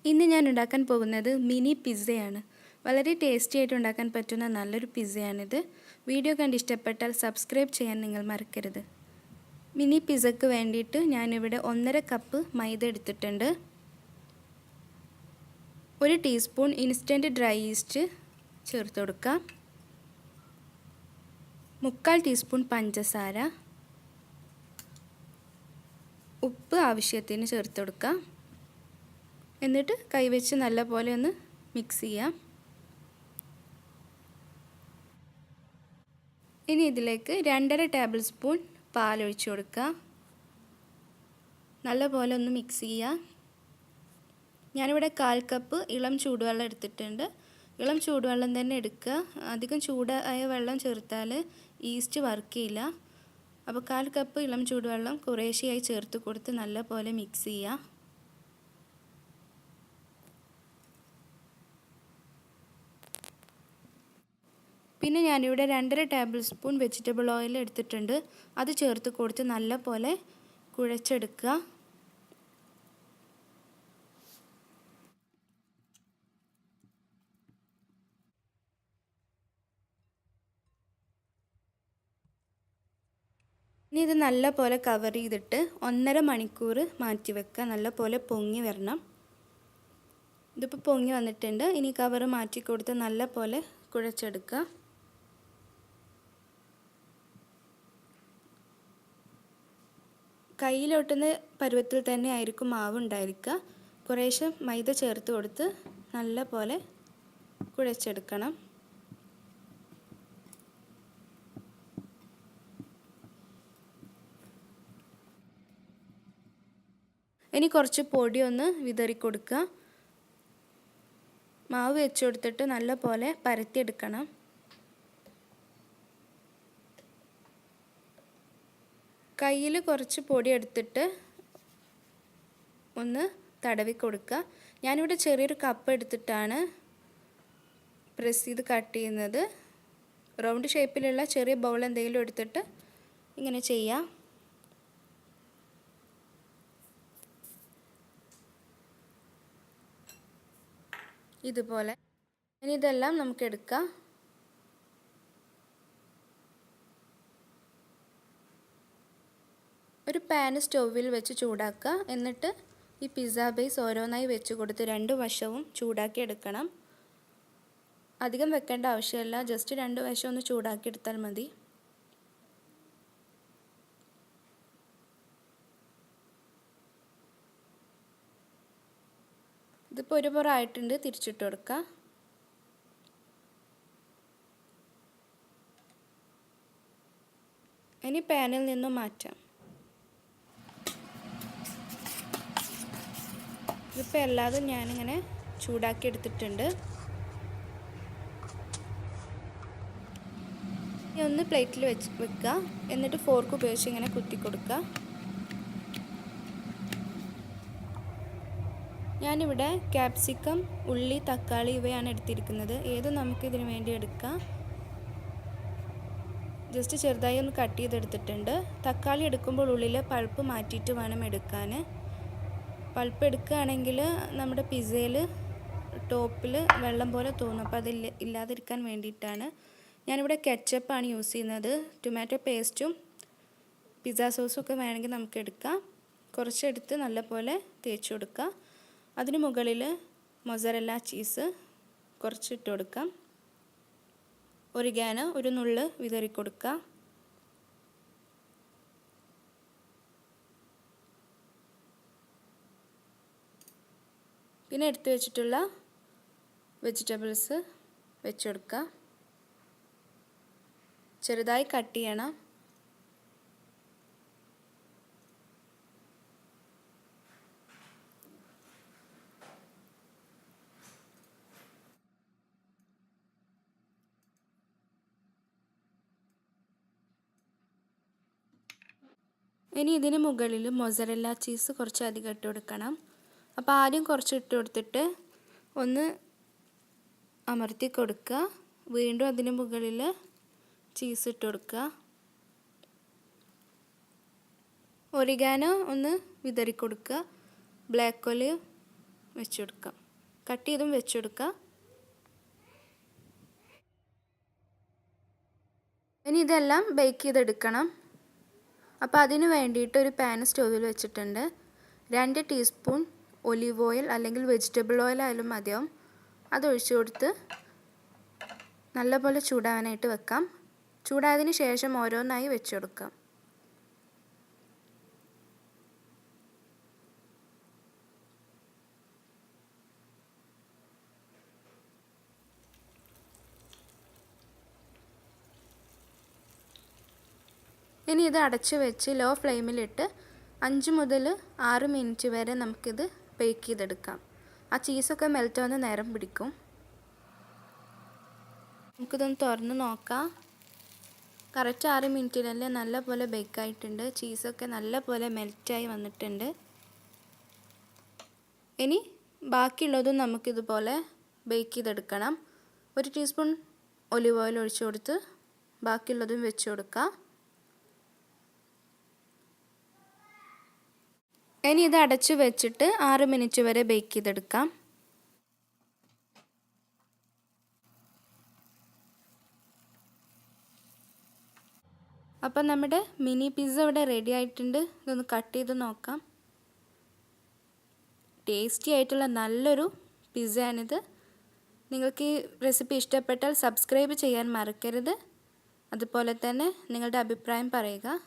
ഇന്ന് ഞാൻ ഉണ്ടാക്കാൻ പോകുന്നത് മിനി പിസ്സയാണ്. വളരെ ടേസ്റ്റി ആയിട്ട് ഉണ്ടാക്കാൻ പറ്റുന്ന നല്ലൊരു പിസ്സയാണിത്. വീഡിയോ കണ്ട് ഇഷ്ടപ്പെട്ടാൽ സബ്സ്ക്രൈബ് ചെയ്യാൻ നിങ്ങൾ മറക്കരുത്. മിനി പിസ്സയ്ക്ക് വേണ്ടിയിട്ട് ഞാനിവിടെ 1.5 കപ്പ് മൈദ എടുത്തിട്ടുണ്ട്. 1 ടീസ്പൂൺ ഇൻസ്റ്റൻറ്റ് ഡ്രൈ ഈസ്റ്റ് ചേർത്ത് കൊടുക്കുക. 3/4 ടീസ്പൂൺ പഞ്ചസാര, ഉപ്പ് ആവശ്യത്തിന് ചേർത്ത് കൊടുക്കുക. എന്നിട്ട് കൈവച്ച് നല്ലപോലെ ഒന്ന് മിക്സ് ചെയ്യാം. ഇനി ഇതിലേക്ക് 2.5 ടേബിൾ സ്പൂൺ പാൽ ഒഴിച്ചു കൊടുക്കുക. നല്ലപോലെ ഒന്ന് മിക്സ് ചെയ്യുക. ഞാനിവിടെ 1/4 കപ്പ് ഇളം ചൂടുവെള്ളം എടുത്തിട്ടുണ്ട്. ഇളം ചൂടുവെള്ളം തന്നെ എടുക്കുക. അധികം ചൂടായ വെള്ളം ചേർത്താൽ ഈസ്റ്റ് വർക്ക് ചെയ്യില്ല. അപ്പോൾ 1/4 കപ്പ് ഇളം ചൂടുവെള്ളം കുറേശ്ശെയായി ചേർത്ത് കൊടുത്ത് നല്ലപോലെ മിക്സ് ചെയ്യുക. പിന്നെ ഞാനിവിടെ 2.5 ടേബിൾ സ്പൂൺ വെജിറ്റബിൾ ഓയിൽ എടുത്തിട്ടുണ്ട്. അത് ചേർത്ത് കൊടുത്ത് നല്ലപോലെ കുഴച്ചെടുക്കുക. ഇനി ഇത് നല്ലപോലെ കവർ ചെയ്തിട്ട് 1.5 മണിക്കൂർ മാറ്റി വെക്കുക. നല്ലപോലെ പൊങ്ങി വരണം. ഇതിപ്പോൾ പൊങ്ങി വന്നിട്ടുണ്ട്. ഇനി കവർ മാറ്റി കൊടുത്ത് നല്ലപോലെ കുഴച്ചെടുക്കുക. കയ്യിലൊട്ടുന്ന പരുവത്തിൽ തന്നെ ആയിരിക്കും മാവ് ഉണ്ടായിരിക്കുക. കുറേശ്ശെ മൈദ ചേർത്ത് കൊടുത്ത് നല്ലപോലെ കുഴച്ചെടുക്കണം. ഇനി കുറച്ച് പൊടി ഒന്ന് വിതറി കൊടുക്കുക. മാവ് വെച്ച് കൊടുത്തിട്ട് നല്ലപോലെ പരത്തിയെടുക്കണം. കയ്യിൽ കുറച്ച് പൊടി എടുത്തിട്ട് ഒന്ന് തടവി കൊടുക്കുക. ഞാനിവിടെ ചെറിയൊരു കപ്പ് എടുത്തിട്ടാണ് പ്രസ് ചെയ്ത് കട്ട് ചെയ്യുന്നത്. റൗണ്ട് ഷേപ്പിലുള്ള ചെറിയ ബൗൾ എന്തെങ്കിലും എടുത്തിട്ട് ഇങ്ങനെ ചെയ്യാം. ഇതുപോലെ ഇനി ഇതെല്ലാം നമുക്ക് എടുക്കാം. ഒരു പാൻ സ്റ്റൗവിൽ വെച്ച് ചൂടാക്കുക. എന്നിട്ട് ഈ പിസ്സ ബേസ് ഓരോന്നായി വെച്ച് കൊടുത്ത് 2 വശവും ചൂടാക്കി എടുക്കണം. അധികം വെക്കേണ്ട ആവശ്യമില്ല. ജസ്റ്റ് 2 വശം ഒന്ന് ചൂടാക്കി എടുത്താൽ മതി. ഇതിപ്പോൾ ഒരു പുറം ആയിട്ടുണ്ട്. തിരിച്ചിട്ട് കൊടുക്കുക. ഇനി പാനിൽ നിന്നും മാറ്റാം. ഇതിപ്പോൾ എല്ലാതും ഞാനിങ്ങനെ ചൂടാക്കി എടുത്തിട്ടുണ്ട്. ഇനി ഒന്ന് പ്ലേറ്റിൽ വെക്കുക. എന്നിട്ട് ഫോർക്ക് ഉപയോഗിച്ച് ഇങ്ങനെ കുത്തി കൊടുക്കുക. ഞാനിവിടെ capsicum, ഉള്ളി, തക്കാളി ഇവയാണ് എടുത്തിരിക്കുന്നത്. ഏതും നമുക്കിതിന് വേണ്ടി എടുക്കാം. ജസ്റ്റ് ചെറുതായി ഒന്ന് കട്ട് ചെയ്തെടുത്തിട്ടുണ്ട്. തക്കാളി എടുക്കുമ്പോൾ ഉള്ളിലെ പൾപ്പ് മാറ്റിയിട്ട് വേണം എടുക്കാൻ. പൾപ്പ് എടുക്കുകയാണെങ്കിൽ നമ്മുടെ പിസ്സയിൽ ടോപ്പിൽ വെള്ളം പോലെ തോന്നും. അപ്പോൾ അത് ഇല്ലാതിരിക്കാൻ വേണ്ടിയിട്ടാണ്. ഞാനിവിടെ കെച്ചപ്പാണ് യൂസ് ചെയ്യുന്നത്. ടൊമാറ്റോ പേസ്റ്റും പിസ്സ സോസും ഒക്കെ വേണമെങ്കിൽ നമുക്ക് എടുക്കാം. കുറച്ചെടുത്ത് നല്ലപോലെ തേച്ച് കൊടുക്കുക. അതിന് മുകളിൽ മൊസറല്ല ചീസ് കുറച്ചിട്ട് കൊടുക്കാം. ഒറിഗാനോ ഒരു നുള്ള് വിതറി കൊടുക്കുക. പിന്നെ എടുത്തു വെച്ചിട്ടുള്ള വെജിറ്റബിൾസ് വെച്ച് കൊടുക്കുക. ചെറുതായി കട്ട് ചെയ്യണം. ഇനി ഇതിന് മുകളിൽ മൊസറല്ല ചീസ് കുറച്ച് അധികം ഇട്ട് കൊടുക്കണം. അപ്പോൾ ആദ്യം കുറച്ച് ഇട്ട് കൊടുത്തിട്ട് ഒന്ന് അമർത്തി കൊടുക്കുക. വീണ്ടും അതിന് മുകളിൽ ചീസ് ഇട്ട് കൊടുക്കുക. ഒറിഗാനോ ഒന്ന് വിതറി കൊടുക്കുക. ബ്ലാക്ക് ഒലിവ് വെച്ച് കൊടുക്കാം. കട്ട് ചെയ്തും വെച്ച് കൊടുക്കാം. ഇനി ഇതെല്ലാം ബേക്ക് ചെയ്തെടുക്കണം. അപ്പോൾ അതിന് വേണ്ടിയിട്ട് ഒരു പാൻ സ്റ്റൗവിൽ വെച്ചിട്ടുണ്ട്. 2 ടീസ്പൂൺ ഒലിവ് ഓയിൽ അല്ലെങ്കിൽ വെജിറ്റബിൾ ഓയിൽ ആയാലും മതിയാവും. അതൊഴിച്ച് കൊടുത്ത് നല്ലപോലെ ചൂടാവാനായിട്ട് വെക്കാം. ചൂടായതിന് ശേഷം ഓരോന്നായി വെച്ച് കൊടുക്കാം. ഇനി ഇത് അടച്ച് വെച്ച് ലോ ഫ്ലെയിമിലിട്ട് 5 മുതൽ 6 മിനിറ്റ് വരെ നമുക്കിത് ബേക്ക് ചെയ്തെടുക്കാം. ആ ചീസൊക്കെ മെൽറ്റ് ആവുന്ന നേരം പിടിക്കും. നമുക്കിതൊന്ന് തുറന്ന് നോക്കാം. കറക്റ്റ് 6 മിനിറ്റിലല്ലേ നല്ലപോലെ ബേക്കായിട്ടുണ്ട്. ചീസൊക്കെ നല്ലപോലെ മെൽറ്റായി വന്നിട്ടുണ്ട്. ഇനി ബാക്കിയുള്ളതും നമുക്കിതുപോലെ ബേക്ക് ചെയ്തെടുക്കണം. 1 ടീസ്പൂൺ ഒലിവ് ഓയിൽ ഒഴിച്ച് കൊടുത്ത് ബാക്കിയുള്ളതും വെച്ച് കൊടുക്കാം. ഇനി ഇത് അടച്ച് വെച്ചിട്ട് 6 മിനിറ്റ് വരെ ബേക്ക് ചെയ്തെടുക്കാം. അപ്പം നമ്മുടെ മിനി പിസ്സ ഇവിടെ റെഡി ആയിട്ടുണ്ട്. ഇതൊന്ന് കട്ട് ചെയ്ത് നോക്കാം. ടേസ്റ്റി ആയിട്ടുള്ള നല്ലൊരു പിസ്സയാണിത്. നിങ്ങൾക്ക് ഈ റെസിപ്പി ഇഷ്ടപ്പെട്ടാൽ സബ്സ്ക്രൈബ് ചെയ്യാൻ മറക്കരുത്. അതുപോലെ തന്നെ നിങ്ങളുടെ അഭിപ്രായം പറയുക.